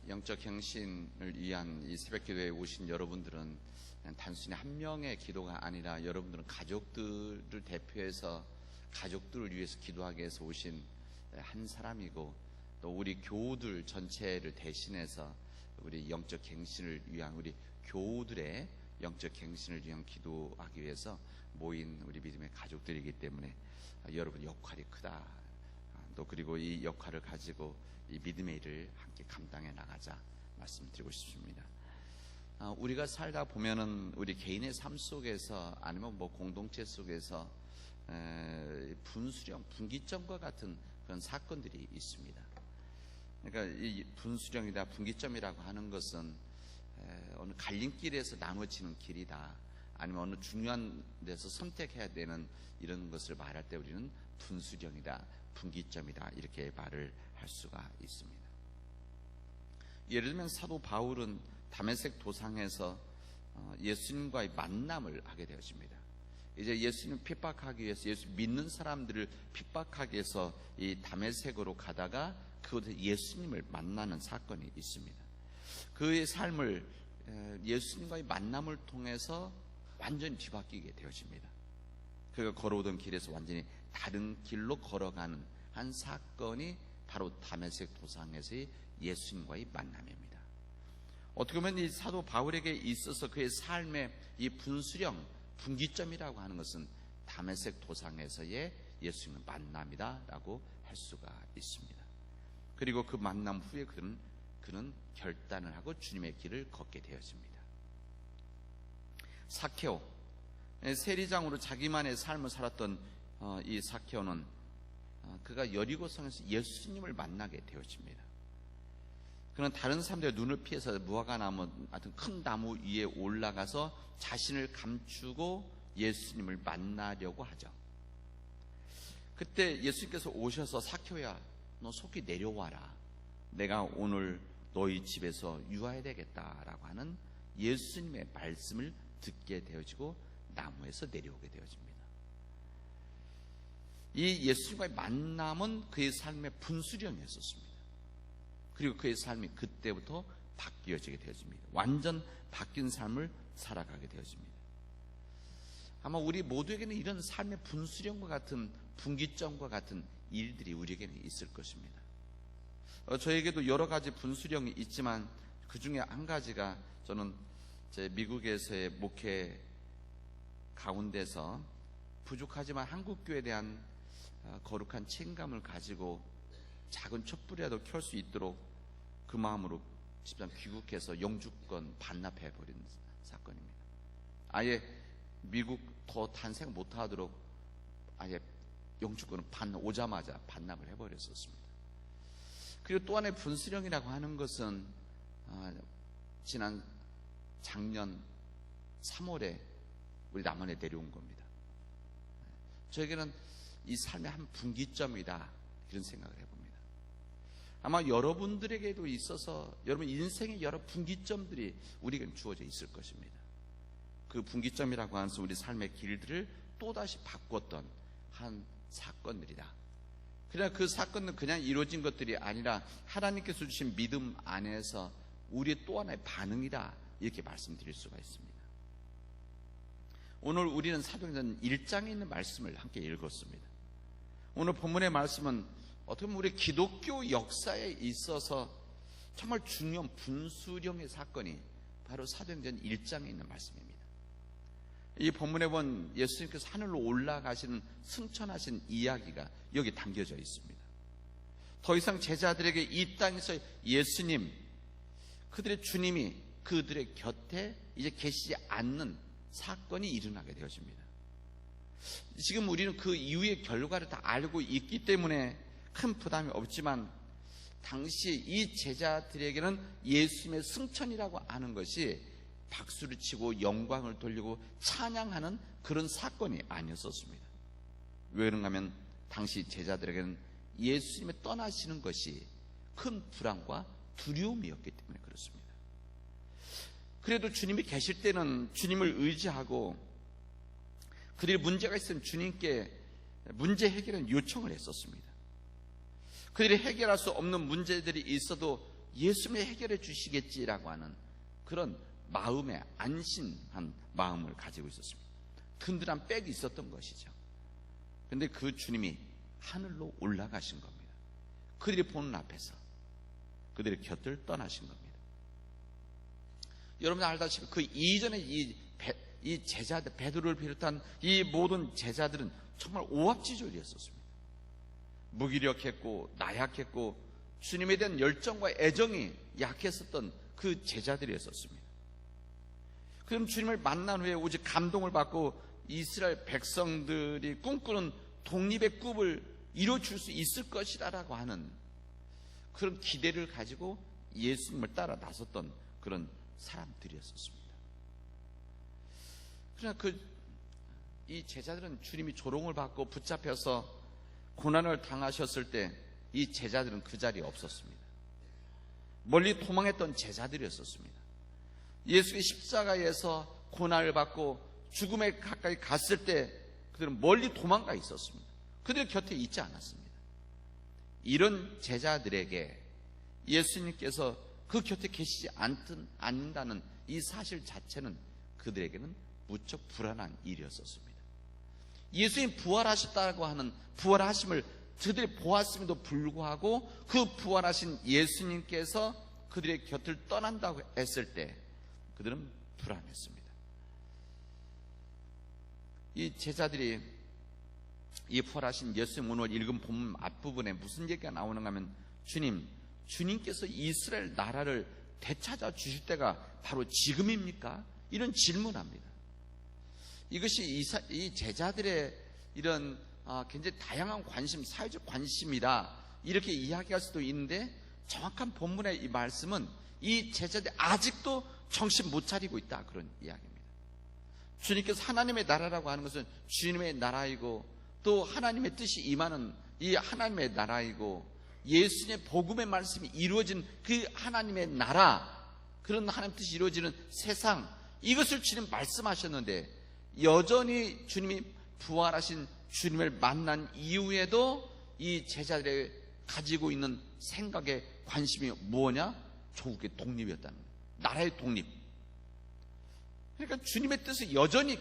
영적 갱신을 위한 이 새벽기도에 오신 여러분들은 단순히 한 명의 기도가 아니라 여러분들은 가족들을 대표해서 가족들을 위해서 기도하기 위해서 오신 한 사람이고, 또 우리 교우들 전체를 대신해서 우리 영적 갱신을 위한, 우리 교우들의 영적 갱신을 위한 기도하기 위해서 모인 우리 믿음의 가족들이기 때문에 여러분 역할이 크다. 또 그리고 이 역할을 가지고 이 믿음의 일을 함께 감당해 나가자 말씀드리고 싶습니다. 우리가 살다 보면은 우리 개인의 삶 속에서 아니면 뭐 공동체 속에서 분수령, 분기점과 같은 그런 사건들이 있습니다. 그러니까 이 분수령이다, 분기점이라고 하는 것은 어느 갈림길에서 나눠지는 길이다, 아니면 어느 중요한 데서 선택해야 되는 이런 것을 말할 때 우리는 분수령이다, 분기점이다 이렇게 말을 할 수가 있습니다. 예를 들면 사도 바울은 다메섹 도상에서 예수님과의 만남을 하게 되었습니다. 이제 예수님 핍박하기 위해서, 예수 믿는 사람들을 핍박하기 위해서 이 다메섹으로 가다가 그곳에 예수님을 만나는 사건이 있습니다. 그의 삶을 예수님과의 만남을 통해서 완전히 뒤바뀌게 되어집니다. 그가 걸어오던 길에서 완전히 다른 길로 걸어가는 한 사건이 바로 다메섹 도상에서의 예수님과의 만남입니다. 어떻게 보면 이 사도 바울에게 있어서 그의 삶의 이 분수령, 분기점이라고 하는 것은 다메섹 도상에서의 예수님의 만남이다라고 할 수가 있습니다. 그리고 그 만남 후에 그는 결단을 하고 주님의 길을 걷게 되었습니다. 사케오, 세리장으로 자기만의 삶을 살았던 이 사케오는 그가 여리고성에서 예수님을 만나게 되었습니다. 그는 다른 사람들의 눈을 피해서 무화과나무 같은 큰 나무 위에 올라가서 자신을 감추고 예수님을 만나려고 하죠. 그때 예수님께서 오셔서 사케오야, 너 속히 내려와라. 내가 오늘 너희 집에서 유하해야 되겠다라고 하는 예수님의 말씀을 듣게 되어지고 나무에서 내려오게 되어집니다. 이 예수님과의 만남은 그의 삶의 분수령이었습니다. 그리고 그의 삶이 그때부터 바뀌어지게 되어집니다. 완전 바뀐 삶을 살아가게 되어집니다. 아마 우리 모두에게는 이런 삶의 분수령과 같은, 분기점과 같은 일들이 우리에게는 있을 것입니다. 저에게도 여러 가지 분수령이 있지만 그 중에 한 가지가, 저는 제 미국에서의 목회 가운데서 부족하지만 한국교회에 대한 거룩한 책임감을 가지고 작은 촛불이라도 켤 수 있도록 그 마음으로 집단 귀국해서 영주권 반납해버린 사건입니다. 아예 미국 더 탄생 못하도록 아예 영주권을 오자마자 반납을 해버렸었습니다. 그리고 또 하나의 분수령이라고 하는 것은 지난 작년 3월에 우리 남한에 내려온 겁니다. 저에게는 이 삶의 한 분기점이다, 이런 생각을 해봅니다. 아마 여러분들에게도 있어서 여러분 인생의 여러 분기점들이 우리에게 주어져 있을 것입니다. 그 분기점이라고 하는 것은 우리 삶의 길들을 또다시 바꿨던 한 사건들이다. 그러나 그 사건은 그냥 이루어진 것들이 아니라 하나님께서 주신 믿음 안에서 우리의 또 하나의 반응이다, 이렇게 말씀드릴 수가 있습니다. 오늘 우리는 사도행전 1장에 있는 말씀을 함께 읽었습니다. 오늘 본문의 말씀은 어떻게 보면 우리 기독교 역사에 있어서 정말 중요한 분수령의 사건이 바로 사도행전 1장에 있는 말씀입니다. 이 본문에 본 예수님께서 하늘로 올라가시는 승천하신 이야기가 여기 담겨져 있습니다. 더 이상 제자들에게 이 땅에서 예수님, 그들의 주님이 그들의 곁에 이제 계시지 않는 사건이 일어나게 되어집니다. 지금 우리는 그 이후의 결과를 다 알고 있기 때문에 큰 부담이 없지만, 당시 이 제자들에게는 예수님의 승천이라고 하는 것이 박수를 치고 영광을 돌리고 찬양하는 그런 사건이 아니었었습니다. 왜 그런가 하면 당시 제자들에게는 예수님의 떠나시는 것이 큰 불안과 두려움이었기 때문에 그렇습니다. 그래도 주님이 계실 때는 주님을 의지하고 그들이 문제가 있으면 주님께 문제 해결을 요청을 했었습니다. 그들이 해결할 수 없는 문제들이 있어도 예수님이 해결해 주시겠지라고 하는 그런 마음에 안심한 마음을 가지고 있었습니다. 든든한 백이 있었던 것이죠. 그런데 그 주님이 하늘로 올라가신 겁니다. 그들이 보는 앞에서 그들의 곁을 떠나신 겁니다. 여러분 알다시피 그 이전에 이 제자들, 베드로를 비롯한 이 모든 제자들은 정말 오합지졸이었습니다. 무기력했고 나약했고 주님에 대한 열정과 애정이 약했었던 그 제자들이었습니다. 그럼 주님을 만난 후에 오직 감동을 받고 이스라엘 백성들이 꿈꾸는 독립의 꿈을 이루어줄 수 있을 것이라고 하는 그런 기대를 가지고 예수님을 따라 나섰던 그런 사람들이었습니다. 그러나 이 제자들은 주님이 조롱을 받고 붙잡혀서 고난을 당하셨을 때 이 제자들은 그 자리에 없었습니다. 멀리 도망했던 제자들이었습니다. 예수의 십자가에서 고난을 받고 죽음에 가까이 갔을 때 그들은 멀리 도망가 있었습니다. 그들 곁에 있지 않았습니다. 이런 제자들에게 예수님께서 그 곁에 계시지 않는다는 이 사실 자체는 그들에게는 무척 불안한 일이었습니다. 예수님 부활하셨다고 하는 부활하심을 그들이 보았음에도 불구하고 그 부활하신 예수님께서 그들의 곁을 떠난다고 했을 때 그들은 불안했습니다. 이 제자들이 이 부활하신 예수님 오늘 읽은 본문 앞부분에 무슨 얘기가 나오는가 하면 주님께서 이스라엘 나라를 되찾아 주실 때가 바로 지금입니까? 이런 질문합니다. 이것이 이 제자들의 이런 굉장히 다양한 관심, 사회적 관심이다 이렇게 이야기할 수도 있는데 정확한 본문의 이 말씀은 이 제자들이 아직도 정신 못 차리고 있다 그런 이야기입니다. 주님께서 하나님의 나라라고 하는 것은 주님의 나라이고 또 하나님의 뜻이 임하는 이 하나님의 나라이고 예수님의 복음의 말씀이 이루어진 그 하나님의 나라, 그런 하나님 뜻이 이루어지는 세상, 이것을 주님 말씀하셨는데 여전히 주님이 부활하신 주님을 만난 이후에도 이 제자들이 가지고 있는 생각의 관심이 뭐냐? 조국의 독립이었다는 거예요. 나라의 독립. 그러니까 주님의 뜻을 여전히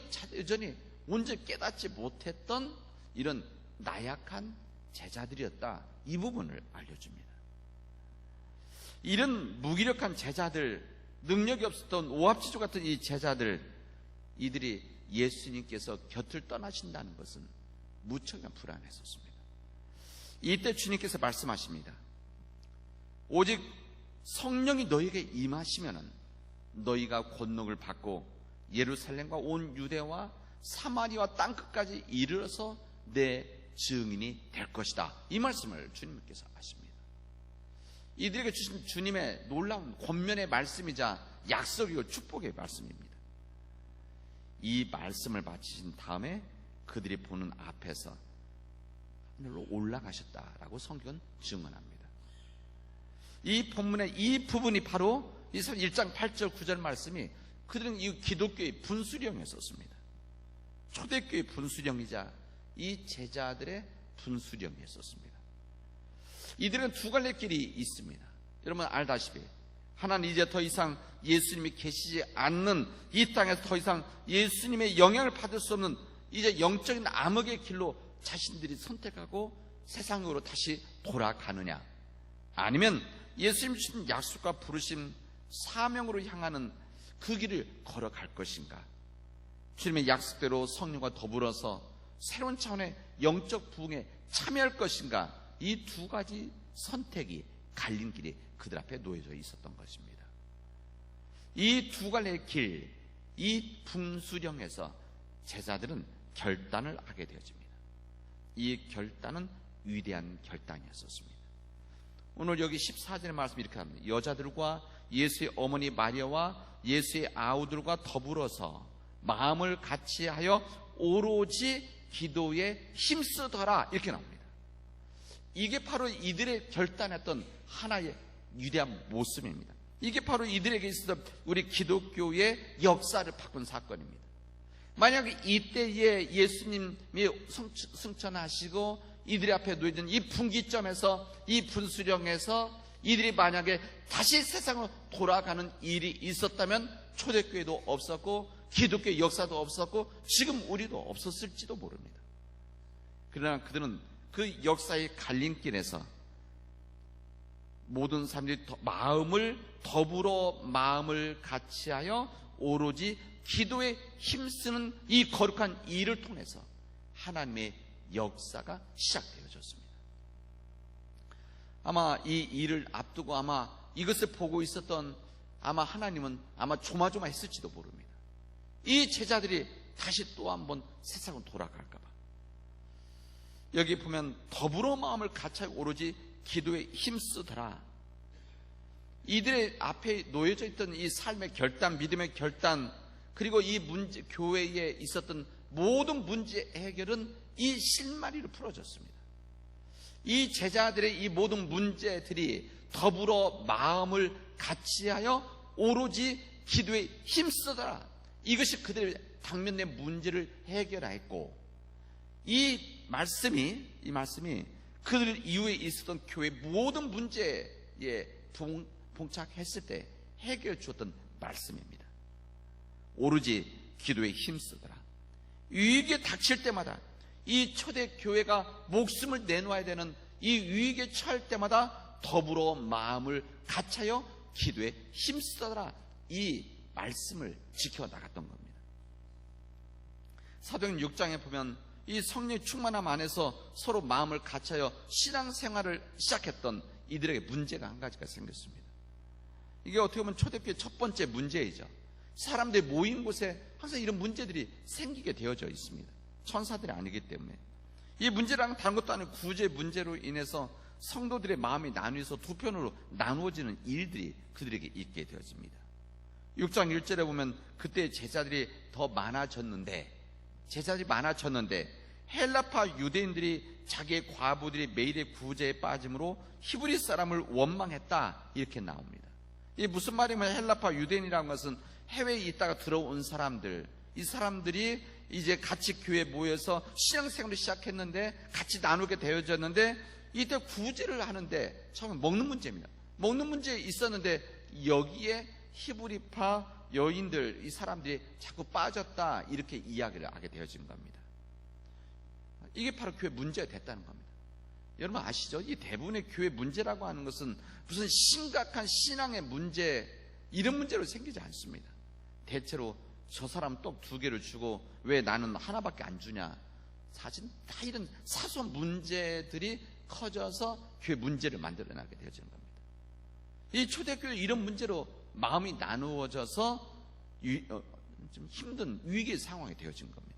온전히 깨닫지 못했던 이런 나약한 제자들이었다. 이 부분을 알려줍니다. 이런 무기력한 제자들, 능력이 없었던 오합지졸 같은 이 제자들, 이들이 예수님께서 곁을 떠나신다는 것은 무척이나 불안했었습니다. 이때 주님께서 말씀하십니다. 오직 성령이 너에게 임하시면은 너희가 권능을 받고 예루살렘과 온 유대와 사마리아 땅끝까지 이르러서 내 증인이 될 것이다. 이 말씀을 주님께서 하십니다. 이들에게 주신 주님의 놀라운 권면의 말씀이자 약속이고 축복의 말씀입니다. 이 말씀을 마치신 다음에 그들이 보는 앞에서 하늘로 올라가셨다라고 성경은 증언합니다. 이 본문의 이 부분이 바로 이 1장 8절 9절 말씀이 그들은 이 기독교의 분수령이었습니다. 초대교의 분수령이자 이 제자들의 분수령이었습니다. 이들은 두 갈래 길이 있습니다. 여러분 알다시피 하나는 이제 더 이상 예수님이 계시지 않는 이 땅에서 더 이상 예수님의 영향을 받을 수 없는 이제 영적인 암흑의 길로 자신들이 선택하고 세상으로 다시 돌아가느냐, 아니면 예수님 주신 약속과 부르심 사명으로 향하는 그 길을 걸어갈 것인가, 주님의 약속대로 성령과 더불어서 새로운 차원의 영적 부흥에 참여할 것인가, 이 두 가지 선택이 갈린 길이 그들 앞에 놓여져 있었던 것입니다. 이 두 갈래의 길, 이 분수령에서 제자들은 결단을 하게 되어집니다. 이 결단은 위대한 결단이었습니다. 오늘 여기 14절의 말씀 이렇게 합니다. 여자들과 예수의 어머니 마리아와 예수의 아우들과 더불어서 마음을 같이하여 오로지 기도에 힘쓰더라, 이렇게 나옵니다. 이게 바로 이들의 결단했던 하나의 위대한 모습입니다. 이게 바로 이들에게 있었던 우리 기독교의 역사를 바꾼 사건입니다. 만약에 이때에 예수님이 승천하시고 이들의 앞에 놓여진 이 분기점에서, 이 분수령에서 이들이 만약에 다시 세상으로 돌아가는 일이 있었다면 초대교회도 없었고 기독교의 역사도 없었고 지금 우리도 없었을지도 모릅니다. 그러나 그들은 그 역사의 갈림길에서 모든 사람들이 더불어 마음을 같이하여 오로지 기도에 힘쓰는 이 거룩한 일을 통해서 하나님의 역사가 시작되어졌습니다. 아마 이 일을 앞두고 아마 이것을 보고 있었던 아마 하나님은 아마 조마조마했을지도 모릅니다. 이 제자들이 다시 또 한번 세상으로 돌아갈까 봐. 여기 보면 더불어 마음을 같이 오로지 기도에 힘쓰더라. 이들의 앞에 놓여져 있던 이 삶의 결단, 믿음의 결단, 그리고 이 문제, 교회에 있었던 모든 문제 해결은 이 실마리로 풀어졌습니다. 이 제자들의 이 모든 문제들이 더불어 마음을 같이하여 오로지 기도에 힘쓰더라. 이것이 그들의 당면의 문제를 해결하였고, 이 말씀이 그들 이후에 있었던 교회의 모든 문제에 봉착했을 때 해결해 주었던 말씀입니다. 오로지 기도에 힘쓰더라. 위기에 닥칠 때마다 이 초대교회가 목숨을 내놓아야 되는 이 위기에 처할 때마다 더불어 마음을 같이하여 기도에 힘쓰더라. 이 말씀을 지켜나갔던 겁니다. 사도행 6장에 보면 이 성령 충만함 안에서 서로 마음을 같이하여 신앙생활을 시작했던 이들에게 문제가 한 가지가 생겼습니다. 이게 어떻게 보면 초대교회의 첫 번째 문제이죠. 사람들이 모인 곳에 항상 이런 문제들이 생기게 되어져 있습니다. 천사들이 아니기 때문에. 이 문제랑 다른 것도 아니고 구제 문제로 인해서 성도들의 마음이 나뉘어서 두 편으로 나누어지는 일들이 그들에게 있게 되어집니다. 6장 1절에 보면 그때 제자들이 많아졌는데 헬라파 유대인들이 자기의 과부들이 매일의 구제에 빠짐으로 히브리 사람을 원망했다, 이렇게 나옵니다. 이게 무슨 말이냐면 헬라파 유대인이라는 것은 해외에 있다가 들어온 사람들, 이 사람들이 이제 같이 교회에 모여서 신앙생활을 시작했는데 같이 나누게 되어졌는데 이때 구제를 하는데 처음에 먹는 문제입니다. 먹는 문제 있었는데 여기에 히브리파 여인들, 이 사람들이 자꾸 빠졌다, 이렇게 이야기를 하게 되어진 겁니다. 이게 바로 교회 문제가 됐다는 겁니다. 여러분 아시죠? 이 대부분의 교회 문제라고 하는 것은 무슨 심각한 신앙의 문제, 이런 문제로 생기지 않습니다. 대체로 저 사람 떡 2개를 주고 왜 나는 하나밖에 안 주냐, 사실 다 이런 사소한 문제들이 커져서 교회 문제를 만들어나게 되어지는 겁니다. 이 초대교회 이런 문제로 마음이 나누어져서 좀 힘든 위기 상황이 되어진 겁니다.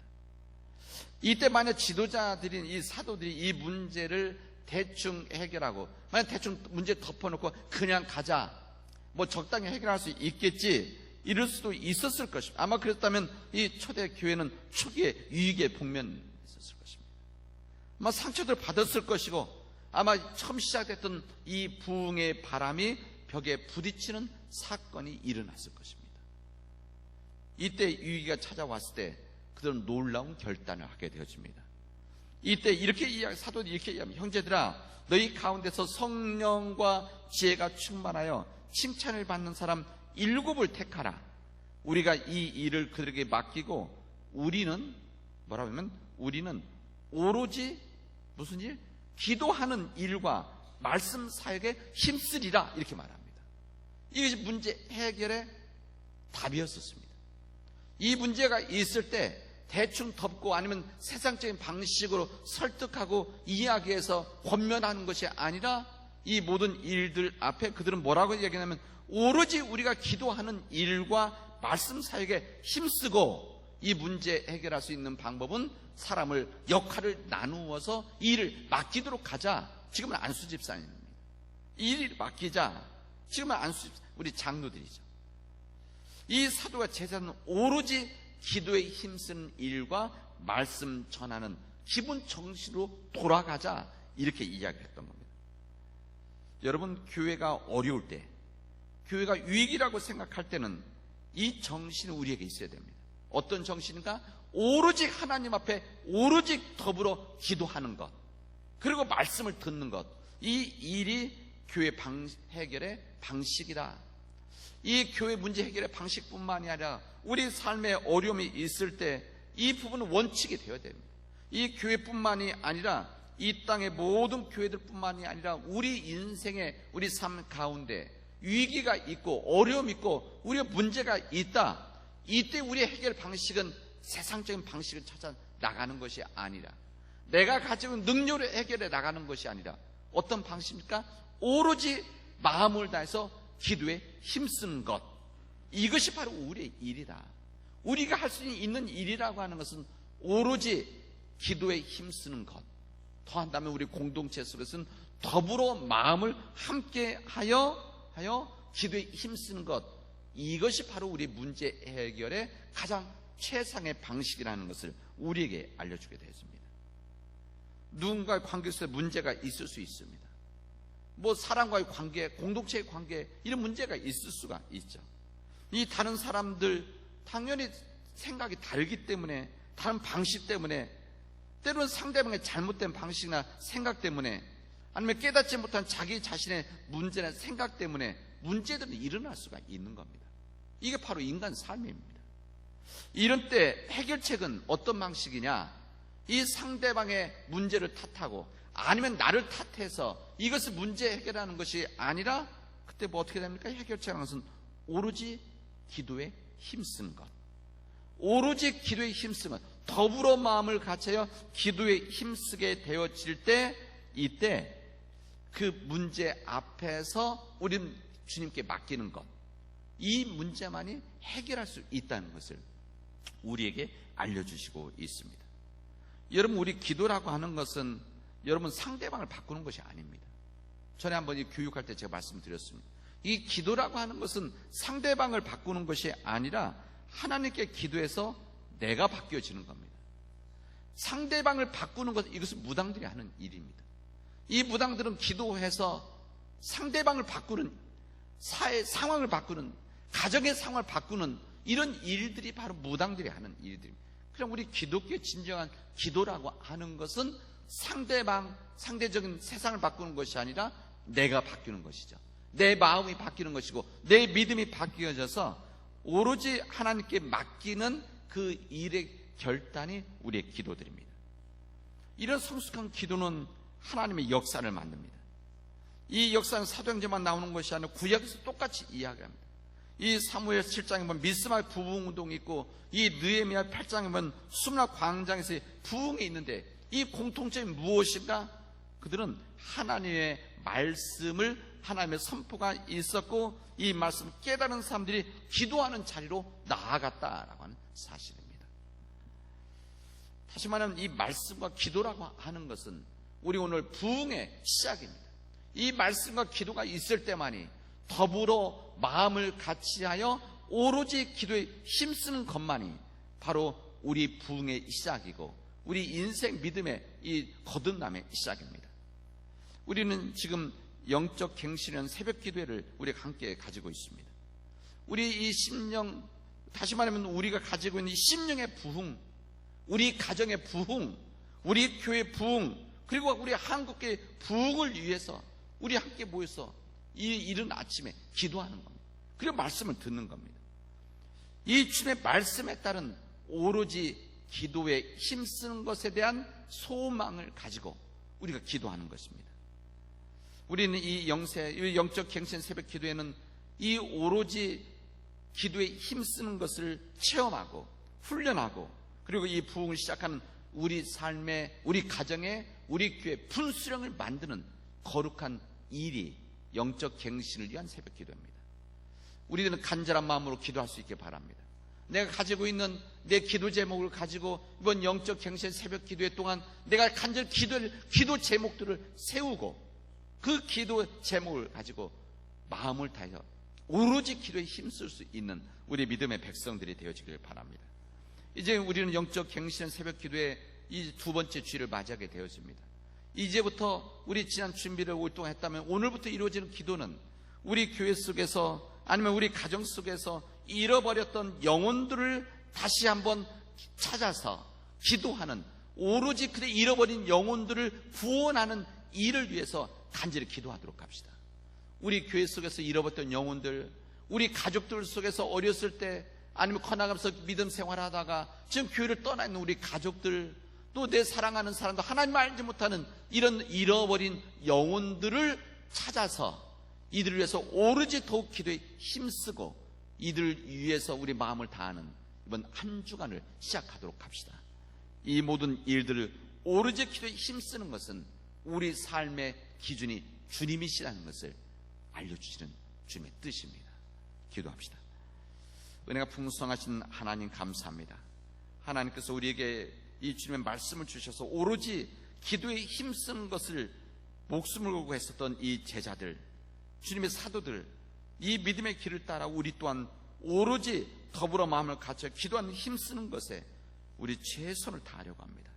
이때 만약 지도자들인 이 사도들이 이 문제를 대충 해결하고, 만약 대충 문제 덮어놓고 그냥 가자, 뭐 적당히 해결할 수 있겠지, 이럴 수도 있었을 것입니다. 아마 그랬다면 이 초대교회는 초기에 위기에 복면했었을 것입니다. 아마 상처들 받았을 것이고, 아마 처음 시작됐던 이 부흥의 바람이 벽에 부딪히는 사건이 일어났을 것입니다. 이때 위기가 찾아왔을 때 그들은 놀라운 결단을 하게 되어집니다. 이때 사도들이 이렇게 이야기합니다. 형제들아, 너희 가운데서 성령과 지혜가 충만하여 칭찬을 받는 사람 7을 택하라. 우리가 이 일을 그들에게 맡기고 우리는 오로지 무슨 일? 기도하는 일과 말씀 사역에 힘쓰리라, 이렇게 말합니다. 이것이 문제 해결의 답이었었습니다. 이 문제가 있을 때 대충 덮고 아니면 세상적인 방식으로 설득하고 이야기해서 권면하는 것이 아니라 이 모든 일들 앞에 그들은 뭐라고 얘기하냐면 오로지 우리가 기도하는 일과 말씀 사역에 힘쓰고 이 문제 해결할 수 있는 방법은 사람을 역할을 나누어서 이 일을 맡기도록 하자. 지금은 안수 집사님입니다. 이 일을 맡기자. 지금은 안수 집사, 우리 장로들이죠. 이 사도와 제자는 오로지 기도에 힘쓰는 일과 말씀 전하는 기본 정신으로 돌아가자, 이렇게 이야기했던 겁니다. 여러분, 교회가 어려울 때, 교회가 위기라고 생각할 때는 이 정신이 우리에게 있어야 됩니다. 어떤 정신인가? 오로지 하나님 앞에 오로지 더불어 기도하는 것, 그리고 말씀을 듣는 것, 이 일이 교회 해결의 방식이다. 이 교회 문제 해결의 방식뿐만이 아니라 우리 삶에 어려움이 있을 때 이 부분은 원칙이 되어야 됩니다. 이 교회뿐만이 아니라 이 땅의 모든 교회들뿐만이 아니라 우리 인생의 우리 삶 가운데 위기가 있고 어려움이 있고 우리의 문제가 있다. 이때 우리의 해결 방식은 세상적인 방식을 찾아 나가는 것이 아니라, 내가 가지고 있는 능력으로 해결해 나가는 것이 아니라 어떤 방식입니까? 오로지 마음을 다해서 기도에 힘쓰는 것. 이것이 바로 우리의 일이다. 우리가 할 수 있는 일이라고 하는 것은 오로지 기도에 힘쓰는 것. 더한다면 우리 공동체 속에서는 더불어 마음을 함께 하여 기도에 힘쓰는 것. 이것이 바로 우리 문제 해결의 가장 최상의 방식이라는 것을 우리에게 알려주게 되었습니다. 누군가의 관계 속에 문제가 있을 수 있습니다. 사람과의 관계, 공동체의 관계, 이런 문제가 있을 수가 있죠. 이 다른 사람들 당연히 생각이 다르기 때문에, 다른 방식 때문에, 때로는 상대방의 잘못된 방식이나 생각 때문에, 아니면 깨닫지 못한 자기 자신의 문제나 생각 때문에 문제들이 일어날 수가 있는 겁니다. 이게 바로 인간 삶입니다. 이런 때 해결책은 어떤 방식이냐? 이 상대방의 문제를 탓하고 아니면 나를 탓해서 이것을 문제 해결하는 것이 아니라, 그때 어떻게 됩니까? 해결책은 것은 오로지 기도에 힘쓰는 것. 오로지 기도에 힘쓰는 것. 더불어 마음을 같이하여 기도에 힘쓰게 되어질 때, 이때 그 문제 앞에서 우리는 주님께 맡기는 것, 이 문제만이 해결할 수 있다는 것을 우리에게 알려주시고 있습니다. 여러분, 우리 기도라고 하는 것은 여러분 상대방을 바꾸는 것이 아닙니다. 전에 한번 교육할 때 제가 말씀드렸습니다. 이 기도라고 하는 것은 상대방을 바꾸는 것이 아니라 하나님께 기도해서 내가 바뀌어지는 겁니다. 상대방을 바꾸는 것, 이것은 무당들이 하는 일입니다. 이 무당들은 기도해서 상대방을 바꾸는, 사회 상황을 바꾸는, 가정의 상황을 바꾸는 이런 일들이 바로 무당들이 하는 일들입니다. 그럼 우리 기독교의 진정한 기도라고 하는 것은 상대적인 세상을 바꾸는 것이 아니라 내가 바뀌는 것이죠. 내 마음이 바뀌는 것이고 내 믿음이 바뀌어져서 오로지 하나님께 맡기는 그 일의 결단이 우리의 기도들입니다. 이런 성숙한 기도는 하나님의 역사를 만듭니다. 이 역사는 사도행전만 나오는 것이 아니라 구약에서 똑같이 이야기합니다. 이 사무엘 7장에 보면 미스마의 부흥운동이 있고, 이 느헤미야 8장에 보면 수문화 광장에서의 부흥이 있는데, 이 공통점이 무엇인가? 그들은 하나님의 말씀을, 하나님의 선포가 있었고 이 말씀을 깨달은 사람들이 기도하는 자리로 나아갔다라고 하는 사실입니다. 다시 말하면 이 말씀과 기도라고 하는 것은 우리 오늘 부흥의 시작입니다. 이 말씀과 기도가 있을 때만이 더불어 마음을 같이하여 오로지 기도에 힘쓰는 것만이 바로 우리 부흥의 시작이고 우리 인생 믿음의 이 거듭남의 시작입니다. 우리는 지금 영적 갱신이라는 새벽 기도회를 우리가 함께 가지고 있습니다. 우리 이 심령, 다시 말하면 우리가 가지고 있는 이 심령의 부흥, 우리 가정의 부흥, 우리 교회 부흥, 그리고 우리 한국의 부흥을 위해서 우리 함께 모여서 이 이른 아침에 기도하는 겁니다. 그리고 말씀을 듣는 겁니다. 이 주님의 말씀에 따른 오로지 기도에 힘쓰는 것에 대한 소망을 가지고 우리가 기도하는 것입니다. 우리는 이 영적 갱신 새벽 기도에는 이 오로지 기도에 힘쓰는 것을 체험하고 훈련하고 그리고 이 부흥을 시작하는 우리 삶의, 우리 가정의, 우리 교회 분수령을 만드는 거룩한 일이 영적 갱신을 위한 새벽 기도입니다. 우리들은 간절한 마음으로 기도할 수 있게 바랍니다. 내가 가지고 있는 내 기도 제목을 가지고 이번 영적 갱신 새벽 기도회 동안 내가 간절 기도 제목들을 세우고 그 기도 제목을 가지고 마음을 다해서 오로지 기도에 힘쓸 수 있는 우리 믿음의 백성들이 되어지길 바랍니다. 이제 우리는 영적 갱신 새벽 기도에 이 두 번째 주일을 맞이하게 되어집니다. 이제부터 우리 지난 준비를 오랫동안 했다면 오늘부터 이루어지는 기도는 우리 교회 속에서 아니면 우리 가정 속에서 잃어버렸던 영혼들을 다시 한번 찾아서 기도하는, 오로지 그의 잃어버린 영혼들을 구원하는 일을 위해서 간절히 기도하도록 합시다. 우리 교회 속에서 잃어버렸던 영혼들, 우리 가족들 속에서 어렸을 때 아니면 커나가면서 믿음 생활하다가 지금 교회를 떠나 있는 우리 가족들, 또 내 사랑하는 사람도 하나님 알지 못하는 이런 잃어버린 영혼들을 찾아서 이들을 위해서 오로지 더욱 기도에 힘쓰고 이들을 위해서 우리 마음을 다하는 이번 한 주간을 시작하도록 합시다. 이 모든 일들을 오로지 기도에 힘쓰는 것은 우리 삶의 기준이 주님이시라는 것을 알려주시는 주님의 뜻입니다. 기도합시다. 은혜가 풍성하신 하나님 감사합니다. 하나님께서 우리에게 이 주님의 말씀을 주셔서 오로지 기도에 힘쓰는 것을 목숨을 걸고 했었던 이 제자들, 주님의 사도들, 이 믿음의 길을 따라 우리 또한 오로지 더불어 마음을 갖춰 기도하는 힘쓰는 것에 우리 최선을 다하려고 합니다.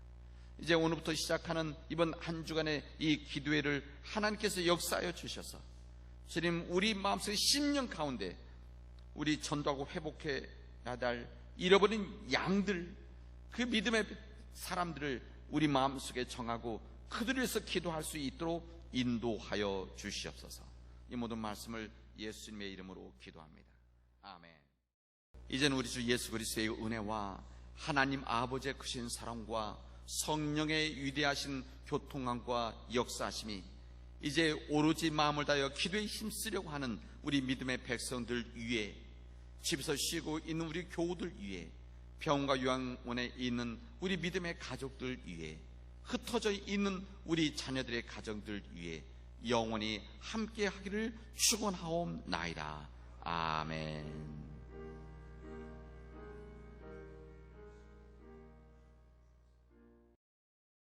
이제 오늘부터 시작하는 이번 한 주간의 이 기도회를 하나님께서 역사하여 주셔서 주님, 우리 마음속의 심령 가운데 우리 전도하고 회복해야 할 잃어버린 양들, 그 믿음의 사람들을 우리 마음속에 정하고 그들을 위해서 기도할 수 있도록 인도하여 주시옵소서. 이 모든 말씀을 예수님의 이름으로 기도합니다. 아멘. 이제는 우리 주 예수 그리스도의 은혜와 하나님 아버지의 크신 사랑과 성령의 위대하신 교통함과 역사하심이 이제 오로지 마음을 다하여 기도에 힘쓰려고 하는 우리 믿음의 백성들 위에, 집에서 쉬고 있는 우리 교우들 위에, 병원과 요양원에 있는 우리 믿음의 가족들 위에, 흩어져 있는 우리 자녀들의 가정들 위에 영원히 함께 하기를 축원하옵나이다. 아멘.